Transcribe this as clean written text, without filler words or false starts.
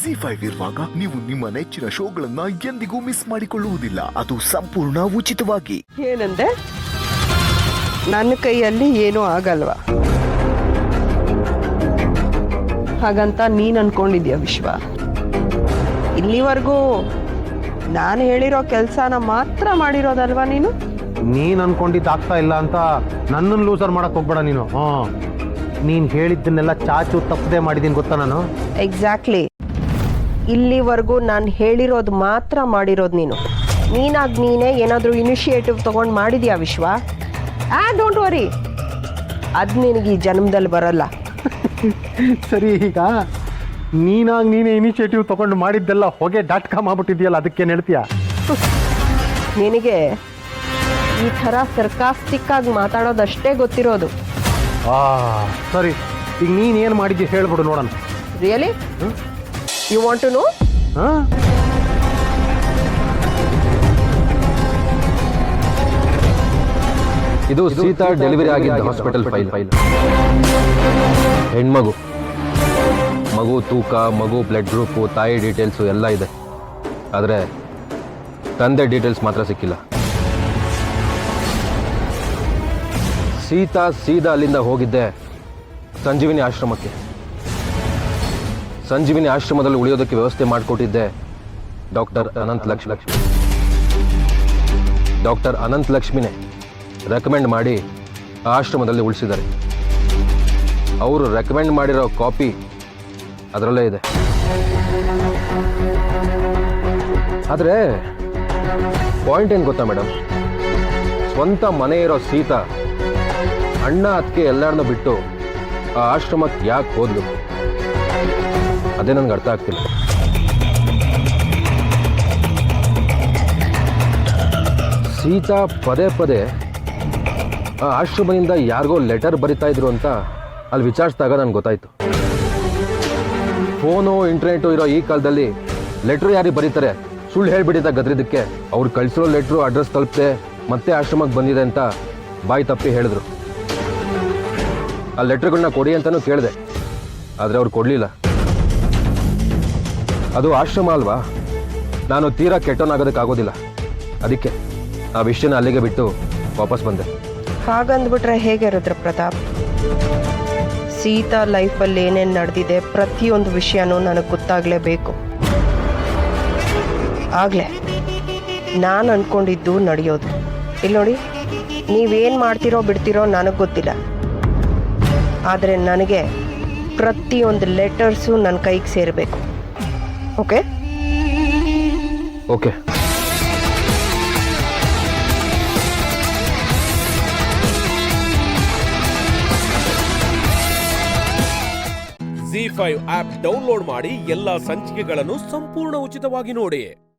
ZEE5 ಇರುವಾಗ ನೀವು ನಿಮ್ಮ ನೆಚ್ಚಿನ ಶೋಗಳನ್ನ ಎಂದಿಗೂ ಮಿಸ್ ಮಾಡಿಕೊಳ್ಳುವುದಿಲ್ಲ. ಅದು ಸಂಪೂರ್ಣ ಉಚಿತವಾಗಿ. ಏನಂದೆ? ನನ್ನ ಕೈಯಲ್ಲಿ ಏನೂ ಆಗಲ್ವಾ? ಹಾಗಂತ ನೀನು ಅನ್ಕೊಂಡಿದ್ಯಾ ವಿಶ್ವ? ಇಲ್ಲಿವರೆಗೂ ನಾನು ಹೇಳಿರೋ ಕೆಲಸನ ಮಾತ್ರ ಮಾಡಿರೋದಲ್ವಾ ನೀನು? ನೀನು ಅನ್ಕೊಂಡಿದ್ದು ಆಗ್ತಾ ಇಲ್ಲ ಅಂತ ನನ್ನನ್ನು ಲೂಸರ್ ಮಾಡಕ್ ಹೋಗ್ಬೇಡ ನೀನು. ನೀನು ಹೇಳಿದ್ದನ್ನೆಲ್ಲ ಚಾಚು ತಪ್ಪದೆ ಮಾಡಿದ್ದೀನಿ ಗೊತ್ತಾ ನಾನು? ಎಕ್ಸಾಕ್ಟ್ಲಿ. ಇಲ್ಲಿವರೆಗೂ ನಾನು ಹೇಳಿರೋದು ಮಾತ್ರ ಮಾಡಿರೋದು ನೀನು. ನೀನಾಗಿ ನೀನೇ ಏನಾದರೂ ಇನಿಷಿಯೇಟಿವ್ ತೊಗೊಂಡು ಮಾಡಿದ್ಯಾ ವಿಶ್ವ? ಡೋಂಟ್ ವರಿ, ಅದು ನಿನಗೆ ಈ ಜನ್ಮದಲ್ಲಿ ಬರಲ್ಲ. ಸರಿ, ಈಗ ನೀನಾಗಿ ನೀನೇ ಇನಿಷಿಯೇಟಿವ್ ತೊಗೊಂಡು ಮಾಡಿದ್ದೆಲ್ಲ ಹೊಗೆ.com ಆಗ್ಬಿಟ್ಟಿದ್ಯಲ್ಲ, ಅದಕ್ಕೇನು ಹೇಳ್ತೀಯ? ನಿನಗೆ ಈ ಥರ ಸರ್ಕಾಸ್ಟಿಕ್ ಆಗಿ ಮಾತಾಡೋದಷ್ಟೇ ಗೊತ್ತಿರೋದು. ಸರಿ, ಈಗ ನೀನೇನು ಮಾಡಿದ್ದೆ ಹೇಳ್ಬಿಡು ನೋಡೋಣ. Really? You want to know? ಇದು ಸೀತಾ ಡೆಲಿವರಿ ಆಗಿದ್ದ ಹಾಸ್ಪಿಟಲ್ ಫೈಲ್. ಹೆಣ್ಮಗು, ಮಗು ತೂಕ, ಮಗು ಬ್ಲಡ್ ಗ್ರೂಪು, ತಾಯಿ ಡೀಟೇಲ್ಸು ಎಲ್ಲ ಇದೆ. ಆದರೆ ತಂದೆ ಡೀಟೇಲ್ಸ್ ಮಾತ್ರ ಸಿಕ್ಕಿಲ್ಲ. ಸೀತಾ ಸೀದಾ ಅಲ್ಲಿಂದ ಹೋಗಿದ್ದೆ ಸಂಜೀವಿನಿ ಆಶ್ರಮಕ್ಕೆ. ಸಂಜೀವಿನಿ ಆಶ್ರಮದಲ್ಲಿ ಉಳಿಯೋದಕ್ಕೆ ವ್ಯವಸ್ಥೆ ಮಾಡಿಕೊಟ್ಟಿದ್ದೆ ಡಾಕ್ಟರ್ ಅನಂತ ಲಕ್ಷ್ಮಿ. ಡಾಕ್ಟರ್ ಅನಂತ ಲಕ್ಷ್ಮಿನೇ ರೆಕಮೆಂಡ್ ಮಾಡಿ ಆ ಆಶ್ರಮದಲ್ಲಿ ಉಳಿಸಿದ್ದಾರೆ. ಅವರು ರೆಕಮೆಂಡ್ ಮಾಡಿರೋ ಕಾಪಿ ಅದರಲ್ಲೇ ಇದೆ. ಆದರೆ ಪಾಯಿಂಟ್ ಏನು ಗೊತ್ತಾ ಮೇಡಮ್? ಸ್ವಂತ ಮನೆ ಇರೋ ಸೀತಾ ಅಣ್ಣ ಅದಕ್ಕೆ ಎಲ್ಲರನ್ನೂ ಬಿಟ್ಟು ಆ ಆಶ್ರಮಕ್ಕೆ ಯಾಕೆ ಹೋದ್ಲು? ಅದೇ ನನಗೆ ಅರ್ಥ ಆಗ್ತಿಲ್ಲ. ಸೀತಾ ಪದೇ ಪದೇ ಆ ಆಶ್ರಮದಿಂದ ಯಾರಿಗೋ ಲೆಟರ್ ಬರಿತಾ ಇದ್ರು ಅಂತ ಅಲ್ಲಿ ವಿಚಾರಿಸಿದಾಗ ನನಗೆ ಗೊತ್ತಾಯ್ತು. ಫೋನು ಇಂಟರ್ನೆಟು ಇರೋ ಈ ಕಾಲದಲ್ಲಿ ಲೆಟ್ರು ಯಾರಿಗೆ ಬರೀತಾರೆ? ಸುಳ್ಳು ಹೇಳ್ಬಿಟ್ಟಿದ್ದ ಗದ್ರಿದ್ದಕ್ಕೆ ಅವ್ರು ಕಳಿಸಿರೋ ಲೆಟ್ರು ಅಡ್ರೆಸ್ ತಲುಪದೆ ಮತ್ತೆ ಆಶ್ರಮಕ್ಕೆ ಬಂದಿದೆ ಅಂತ ಬಾಯಿ ತಪ್ಪಿ ಹೇಳಿದ್ರು. ಆ ಲೆಟ್ರ್ಗಳನ್ನ ಕೊಡಿ ಅಂತಲೂ ಕೇಳಿದೆ, ಆದರೆ ಅವ್ರು ಕೊಡಲಿಲ್ಲ. ಅದು ಆಶ್ರಮ ಅಲ್ವಾ? ನಾನು ತೀರಾ ಕೆಟ್ಟವನಾಗೋದಕ್ಕಾಗೋದಿಲ್ಲ. ಅದಕ್ಕೆ ಆ ವಿಷಯನ ಅಲ್ಲಿಗೆ ಬಿಟ್ಟು ವಾಪಸ್ ಬಂದೆ. ಹಾಗಂದ್ಬಿಟ್ರೆ ಹೇಗೆ ರುದ್ರ ಪ್ರತಾಪ್? ಸೀತಾ ಲೈಫಲ್ಲಿ ಏನೇನು ನಡೆದಿದೆ ಪ್ರತಿಯೊಂದು ವಿಷಯನೂ ನನಗೆ ಗೊತ್ತಾಗಲೇಬೇಕು. ಆಗಲೇ ನಾನು ಅಂದ್ಕೊಂಡಿದ್ದು ನಡೆಯೋದು. ಇಲ್ಲಿ ನೋಡಿ, ನೀವೇನು ಮಾಡ್ತಿರೋ ಬಿಡ್ತಿರೋ ನನಗೆ ಗೊತ್ತಿಲ್ಲ. ಆದರೆ ನನಗೆ ಪ್ರತಿಯೊಂದು ಲೆಟರ್ಸು ನನ್ನ ಕೈಗೆ ಸೇರಬೇಕು. Okay okay. ZEE5 app download ಮಾಡಿ ಎಲ್ಲಾ ಸಂಚಿಕೆಗಳನ್ನು ಸಂಪೂರ್ಣ ಉಚಿತವಾಗಿ ನೋಡಿ.